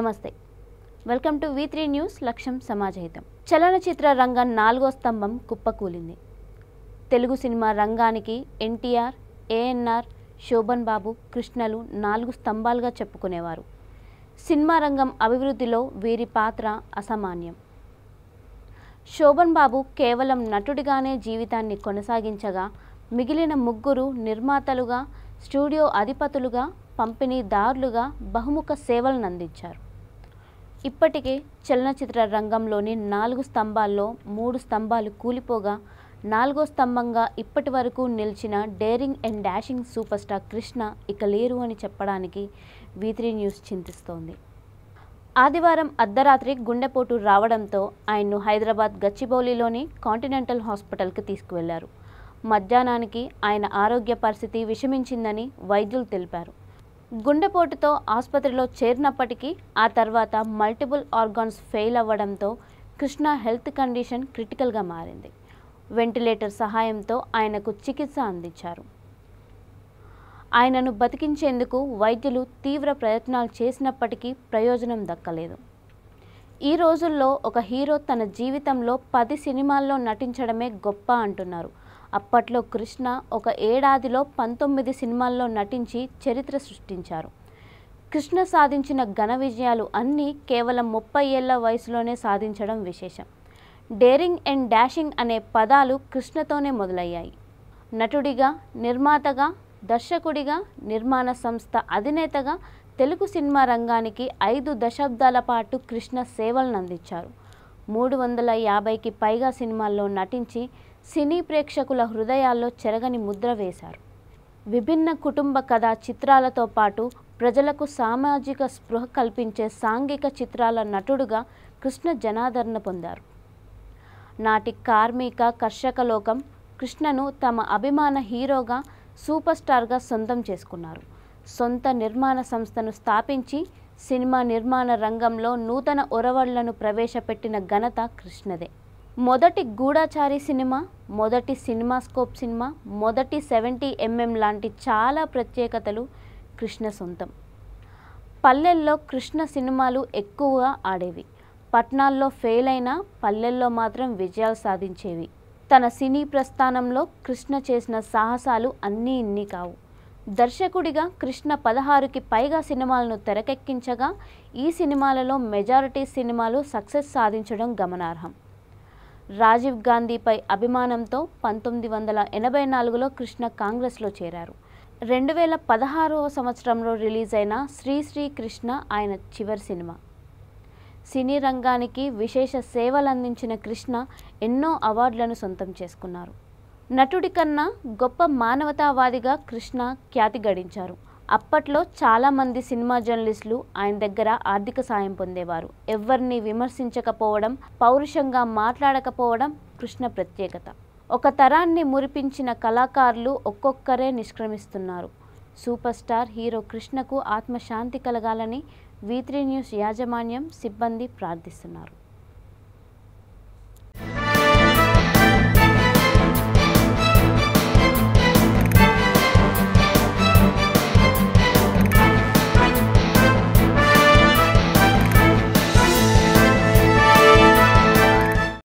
నమస్తే welcome to V3 news లక్ష్యం సమాజహితం. చలనచిత్ర రంగం 4వ స్తంభం కుప్పకూలింది. తెలుగు సినిమా రంగానికి ఎన్టీఆర్, ఏఎన్ఆర్, శోభన్ బాబు, కృష్ణలు 4 స్తంభాలుగా చెప్పుకునేవారు. సినిమా రంగం అభివృద్ధిలో వీరి పాత్ర అసామాన్యం. శోభన్ బాబు కేవలం నటుడిగానే జీవితాన్ని కొనసాగించగా మిగిలిన ముగ్గురు నిర్మాతలుగా, స్టూడియో అధిపతులుగా, పంపిణీదారులుగా బహుముఖ సేవలను అందించారు. ఇప్పటికే చలనచిత్ర రంగంలోని 4 స్తంభాల్లో 3 స్తంభాలు కూలిపోగా 4వ స్తంభంగా ఇప్పటి వరకు నిలిచిన daring and dashing super star Krishna ఇక లేరు అని చెప్పడానికి V3 న్యూస్ చింతిస్తోంది. ఆదివారం అర్ధరాత్రి గుండెపోటు రావడంతో ఆయన్ను హైదరాబాద్ గచ్చిబౌలిలోని కాంటినెంటల్ హాస్పిటల్కి తీసుకువెళ్లారు. మధ్యాహ్నానికి ఆయన ఆరోగ్య పరిస్థితి విషమించిందని వైద్యులు తెలిపారు. గుండెపోటుతో ఆసుపత్రిలో చేరినప్పటికీ ఆ తర్వాత మల్టిపుల్ ఆర్గాన్స్ ఫెయిల్ అవ్వడంతో కృష్ణ హెల్త్ కండిషన్ క్రిటికల్గా మారింది. వెంటిలేటర్ సహాయంతో ఆయనకు చికిత్స అందించారు. ఆయనను బతికించేందుకు వైద్యులు తీవ్ర ప్రయత్నాలు చేసినప్పటికీ ప్రయోజనం దక్కలేదు. ఈ రోజుల్లో ఒక హీరో తన జీవితంలో 10 సినిమాల్లో నటించడమే గొప్ప అంటున్నారు. అప్పట్లో కృష్ణ ఒక ఏడాదిలో 19 సినిమాల్లో నటించి చరిత్ర సృష్టించారు. కృష్ణ సాధించిన ఘన విజయాలు అన్నీ కేవలం 30 ఏళ్ల వయసులోనే సాధించడం విశేషం. డేరింగ్ అండ్ డాషింగ్ అనే పదాలు కృష్ణతోనే మొదలయ్యాయి. నటుడిగా, నిర్మాతగా, దర్శకుడిగా, నిర్మాణ సంస్థ అధినేతగా తెలుగు సినిమా రంగానికి 5 దశాబ్దాల పాటు కృష్ణ సేవలను అందించారు. 350కి పైగా సినిమాల్లో నటించి సినీ ప్రేక్షకుల హృదయాల్లో చెరగని ముద్ర వేశారు. విభిన్న కుటుంబ కథా చిత్రాలతో పాటు ప్రజలకు సామాజిక స్పృహ కల్పించే సాంఘిక చిత్రాల నటుడుగా కృష్ణ జనాదరణ పొందారు. నాటి కార్మిక, కర్షక లోకం కృష్ణను తమ అభిమాన హీరోగా, సూపర్ స్టార్గా సొంతం చేసుకున్నారు. సొంత నిర్మాణ సంస్థను స్థాపించి సినిమా నిర్మాణ రంగంలో నూతన ఒరవళ్లను ప్రవేశపెట్టిన ఘనత కృష్ణదే. మొదటి గూఢచారి సినిమా, మొదటి సినిమాస్కోప్ సినిమా, మొదటి 70mm లాంటి చాలా ప్రత్యేకతలు కృష్ణ సొంతం. పల్లెల్లో కృష్ణ సినిమాలు ఎక్కువగా ఆడేవి. పట్నాల్లో ఫెయిల్ అయినా పల్లెల్లో మాత్రం విజయాలు సాధించేవి. తన సినీ ప్రస్థానంలో కృష్ణ చేసిన సాహసాలు అన్నీ ఇన్ని కావు. దర్శకుడిగా కృష్ణ 16కి పైగా సినిమాలను తెరకెక్కించగా ఈ సినిమాలలో మెజారిటీ సినిమాలు సక్సెస్ సాధించడం గమనార్హం. రాజీవ్ గాంధీపై అభిమానంతో 1984లో కృష్ణ కాంగ్రెస్లో చేరారు. 2016వ సంవత్సరంలో రిలీజ్ అయిన శ్రీ శ్రీ కృష్ణ ఆయన చివరి సినిమా. సినీ రంగానికి విశేష సేవలందించిన కృష్ణ ఎన్నో అవార్డులను సొంతం చేసుకున్నారు. నటుడి కన్నా గొప్ప మానవతావాదిగా కృష్ణ ఖ్యాతి గడించారు. అప్పట్లో చాలామంది సినిమా జర్నలిస్టులు ఆయన దగ్గర ఆర్థిక సాయం పొందేవారు. ఎవరిని విమర్శించకపోవడం, పౌరుషంగా మాట్లాడకపోవడం కృష్ణ ప్రత్యేకత. ఒక తరాన్ని మురిపించిన కళాకారులు ఒక్కొక్కరే నిష్క్రమిస్తున్నారు. సూపర్ స్టార్ హీరో కృష్ణకు ఆత్మశాంతి కలగాలని V3 న్యూస్ యాజమాన్యం, సిబ్బంది ప్రార్థిస్తున్నారు.